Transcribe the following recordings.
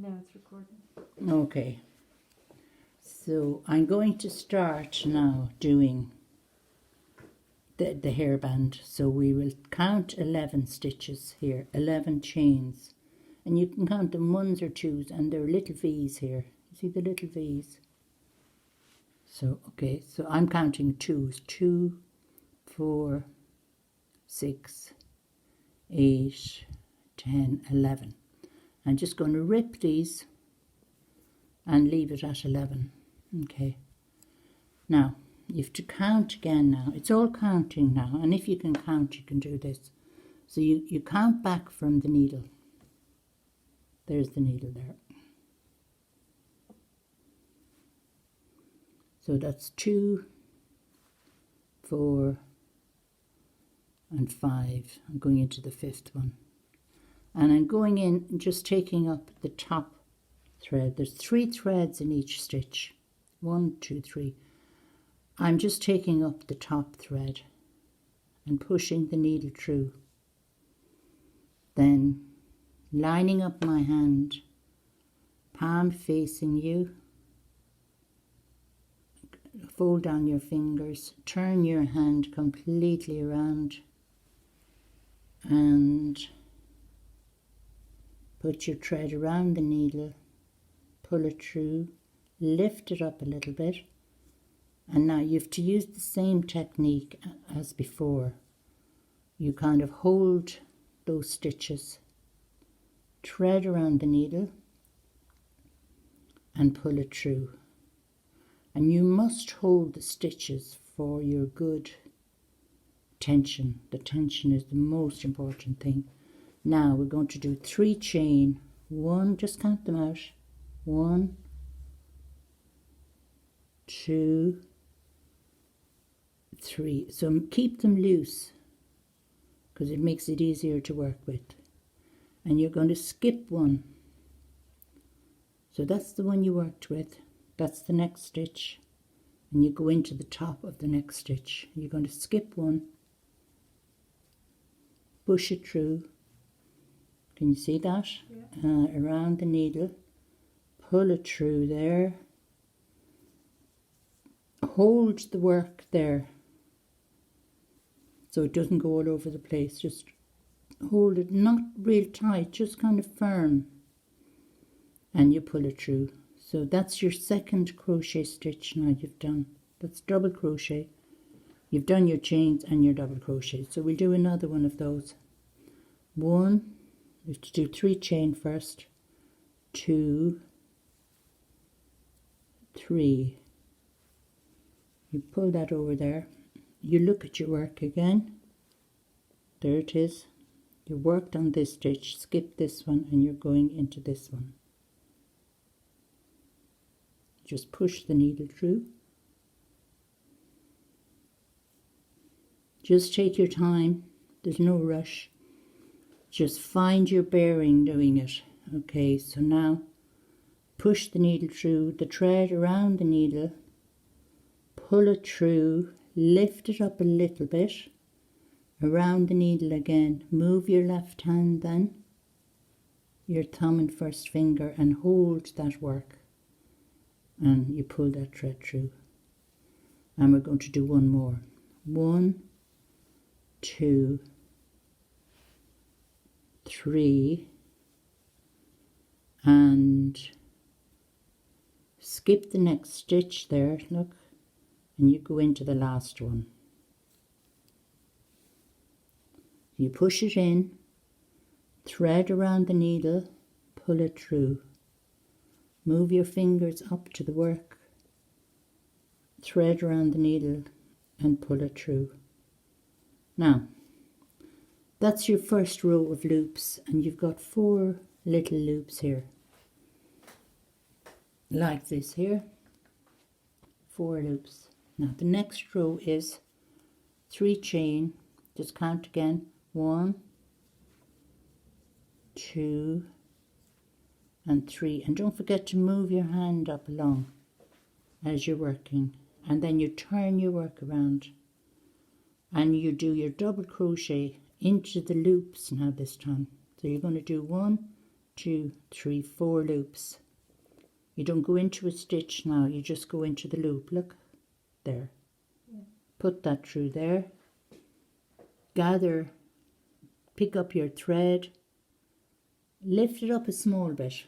Now it's recording. Okay, so I'm going to start now doing the hairband. So we will count 11 stitches here, 11 chains, and you can count them ones or twos, and there are little V's here. You see the little V's? So okay, so I'm counting twos: 2, 4, 6, 8, 10, 11. I'm just going to rip these and leave it at 11. Okay, now you have to count again. Now it's all counting now, and if you can count, you can do this. So you count back from the needle. There's the needle there. So that's 2, 4 and 5. I'm going into the 5th one, and I'm going in and just taking up the top thread. There's 3 threads in each stitch. 1, 2, 3. I'm just taking up the top thread and pushing the needle through. Then lining up my hand, palm facing you. Fold down your fingers, turn your hand completely around and put your thread around the needle, pull it through, lift it up a little bit, and now you have to use the same technique as before. You kind of hold those stitches, thread around the needle and pull it through. And you must hold the stitches for your good tension. The tension is the most important thing. Now we're going to do 3 chain. 1, just count them out. 1, 2, 3. So keep them loose because it makes it easier to work with. And you're going to skip 1. So that's the one you worked with. That's the next stitch, and you go into the top of the next stitch. You're going to skip 1, push it through. Can you see that? Yeah. Around the needle, pull it through there, hold the work there so it doesn't go all over the place. Just hold it, not real tight, just kind of firm, and you pull it through. So that's your second crochet stitch now you've done. That's double crochet. You've done your chains and your double crochet. So we'll do another one of those. 1, you have to do 3 chain first. 2, 3. You pull that over there. You look at your work again. There it is. You worked on this stitch, skip this one, and you're going into this one. Just push the needle through. Just take your time. There's no rush. Just find your bearing doing it. Okay, so now push the needle through, the thread around the needle, pull it through, lift it up a little bit, around the needle again. Move your left hand then, your thumb and first finger, and hold that work. And you pull that thread through. And we're going to do 1 more. 1, 2, 3, and skip the next stitch there, look, and you go into the last one. You push it in, thread around the needle, pull it through. Move your fingers up to the work, thread around the needle and pull it through. Now, that's your first row of loops, and you've got 4 little loops here. Like this here. 4 loops. Now the next row is 3 chain. Just count again. 1, 2, and 3, and don't forget to move your hand up along as you're working, and then you turn your work around and you do your double crochet into the loops now this time. So you're going to do 1, 2, 3, 4 loops. You don't go into a stitch now, you just go into the loop. Look, there. Yeah. Put that through there. Gather, pick up your thread, lift it up a small bit,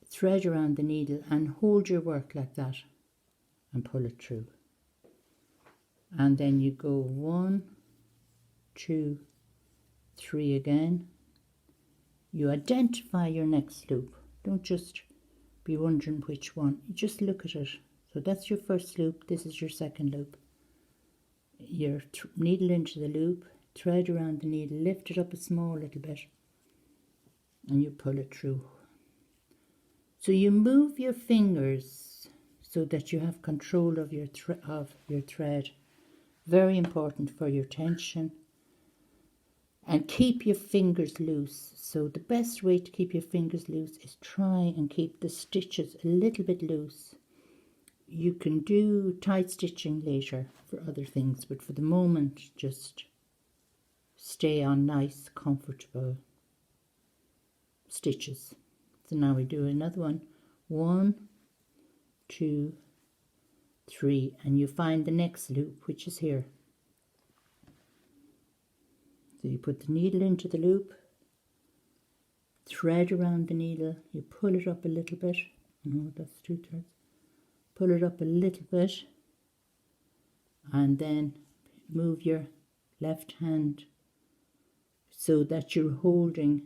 thread around the needle and hold your work like that and pull it through. And then you go 1, 2, 3 again. You identify your next loop. Don't just be wondering which one. You just look at it. So that's your first loop. This is your second loop. Your needle into the loop, thread around the needle, lift it up a small little bit, and you pull it through. So you move your fingers so that you have control of your thread. Very important for your tension. And keep your fingers loose. So the best way to keep your fingers loose is try and keep the stitches a little bit loose. You can do tight stitching later for other things, but for the moment just stay on nice, comfortable stitches. So now we do another one. 1, 2, 3, and you find the next loop, which is here. So you put the needle into the loop, thread around the needle, you pull it up a little bit. No, that's 2 threads. Pull it up a little bit, and then move your left hand so that you're holding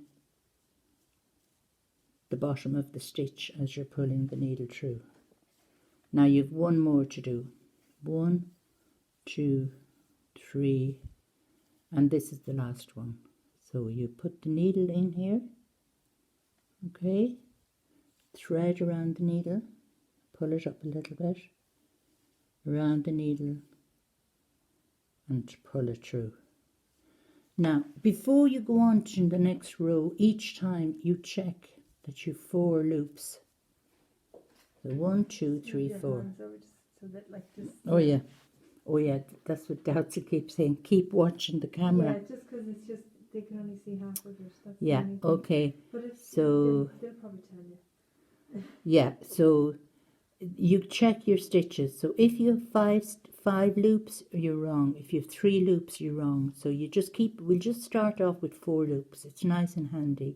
the bottom of the stitch as you're pulling the needle through. Now you've one more to do. 1, 2, 3, and this is the last one. So you put the needle in here, okay, thread around the needle, pull it up a little bit, around the needle, and pull it through. Now, before you go on to the next row, each time you check that you've 4 loops. So 1, 2, 3, 4. So that like this. Oh yeah. Oh yeah, that's what Doutzil keeps saying. Keep watching the camera. Yeah, just because it's just, they can only see half of it. That's Yeah, okay. But if, So, they'll probably tell you. yeah, so you check your stitches. So if you have five loops, you're wrong. If you have 3 loops, you're wrong. So you just we'll just start off with 4 loops. It's nice and handy.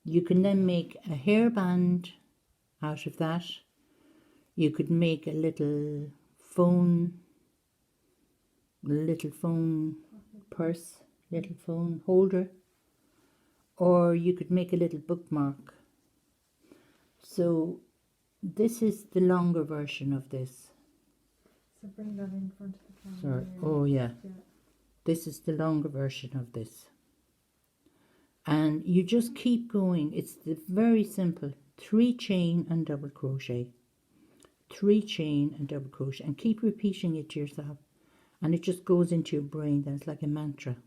You can then make a hairband out of that. You could make a little phone purse, little phone holder, or you could make a little bookmark. So this is the longer version of this. So bring that in front of the camera. Sorry. Yeah. Oh yeah. Yeah. This is the longer version of this. And you just keep going. It's very simple. 3 chain and double crochet. 3 chain and double crochet. And keep repeating it to yourself. And it just goes into your brain. Then it's like a mantra.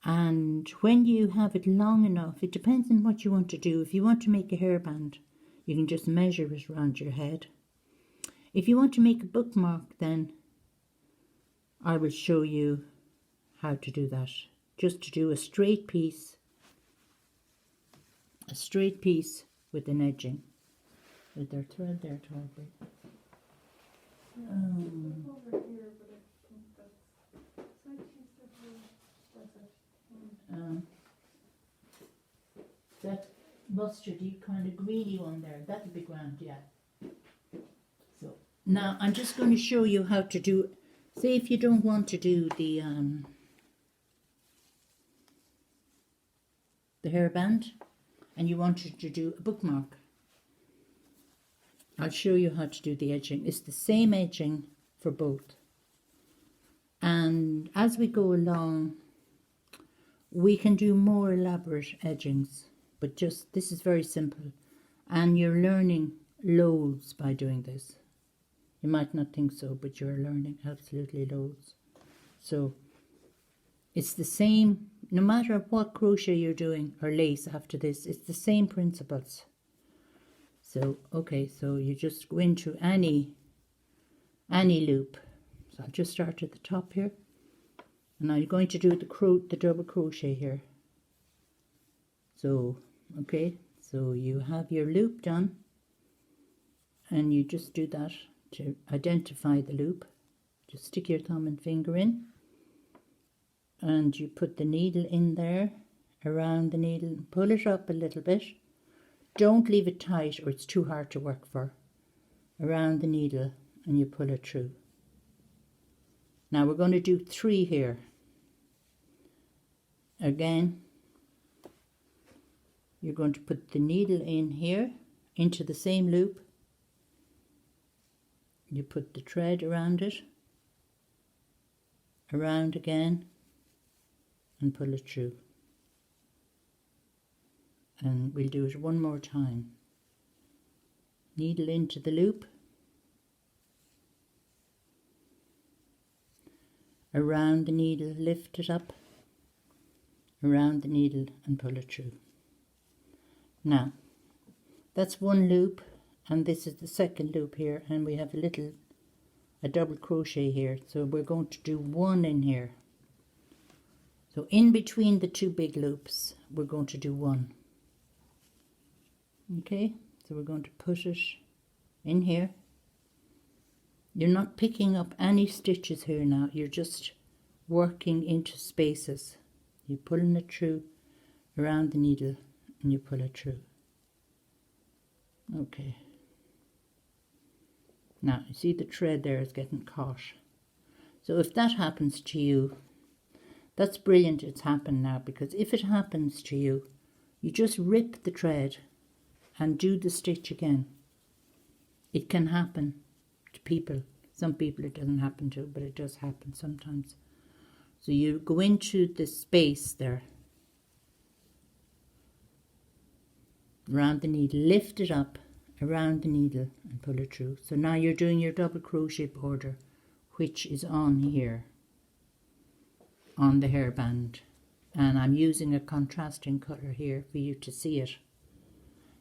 And when you have it long enough, it depends on what you want to do. If you want to make a hairband, you can just measure it around your head. If you want to make a bookmark, then I will show you how to do that. Just to do a straight piece with an edging. With their thread there, Toby. Over here, but I think that's. So I think that's it. That mustardy kind of greeny one there, that'll be grand, yeah. So now I'm just going to show you how to do. Say if you don't want to do the hairband and you wanted to do a bookmark, I'll show you how to do the edging. It's the same edging for both. And as we go along, we can do more elaborate edgings, but just this is very simple. And you're learning loads by doing this. You might not think so, but you're learning absolutely loads. So it's the same, no matter what crochet you're doing or lace after this, it's the same principles. So, okay, so you just go into any loop. So I'll just start at the top here. And now you're going to do the double crochet here. So, okay, so you have your loop done, and you just do that to identify the loop. Just stick your thumb and finger in, and you put the needle in there, around the needle, and pull it up a little bit. Don't leave it tight or it's too hard to work for. Around the needle, and you pull it through. Now we're going to do 3 here. Again, you're going to put the needle in here, into the same loop. You put the thread around it, around again, and pull it through. And we'll do it one more time. Needle into the loop, around the needle, lift it up, around the needle and pull it through. Now, that's one loop, and this is the second loop here, and we have a double crochet here, so we're going to do 1 in here. So in between the 2 big loops, we're going to do 1. Okay, so we're going to put it in here. You're not picking up any stitches here now, you're just working into spaces. You're pulling it through around the needle and you pull it through. Okay. Now, you see the thread there is getting caught. So if that happens to you, that's brilliant it's happened now, because if it happens to you, you just rip the thread and do the stitch again. It can happen to people. Some people it doesn't happen to, but it does happen sometimes. So you go into the space there, around the needle, lift it up, around the needle and pull it through. So now you're doing your double crochet border, which is on here, on the hairband. And I'm using a contrasting colour here for you to see it.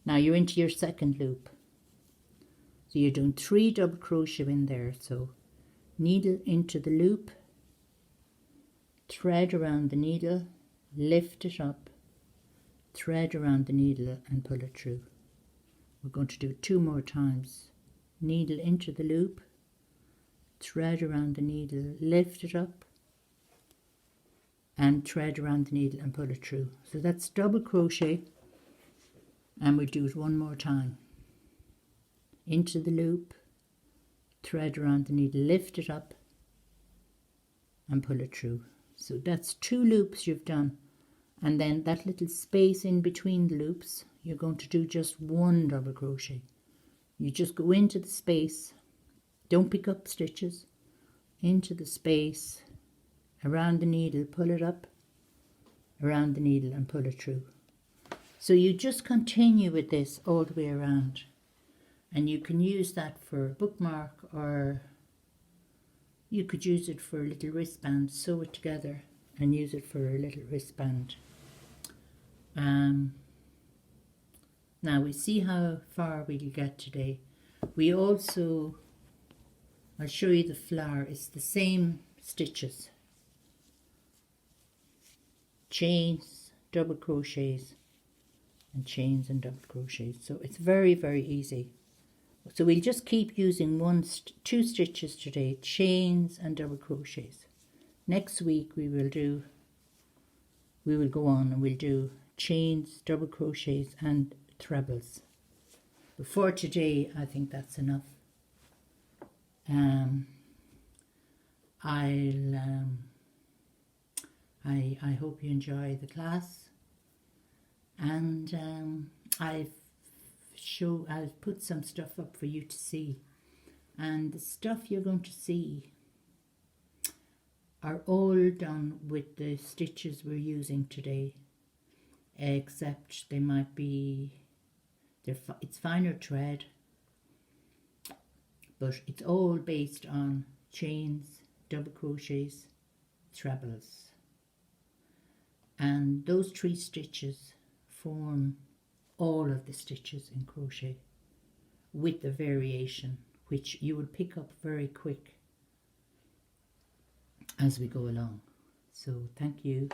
Now you're into your second loop. So you're doing 3 double crochet in there. So needle into the loop, thread around the needle, lift it up, thread around the needle and pull it through. We're going to do 2 more times. Needle into the loop, thread around the needle, lift it up, and thread around the needle and pull it through. So that's double crochet, and we'll do it 1 more time. Into the loop, thread around the needle, lift it up and pull it through. So that's 2 loops you've done, and then that little space in between the loops, you're going to do just 1 double crochet. You just go into the space, don't pick up stitches, into the space, around the needle, pull it up, around the needle and pull it through. So you just continue with this all the way around, and you can use that for a bookmark, or you could use it for a little wristband. Sew it together and use it for a little wristband. Now we see how far we'll get today. We also, I'll show you the flower. It's the same stitches, chains, double crochets, and chains and double crochets. So it's very, very easy. So we'll just keep using 2 stitches today, chains and double crochets. Next week we will go on and we'll do chains, double crochets and trebles. But for today I think that's enough. I hope you enjoy the class, and I've put some stuff up for you to see, and the stuff you're going to see are all done with the stitches we're using today, except they might be, it's finer thread, but it's all based on chains, double crochets, trebles, and those 3 stitches form all of the stitches in crochet, with the variation which you will pick up very quick as we go along. So thank you.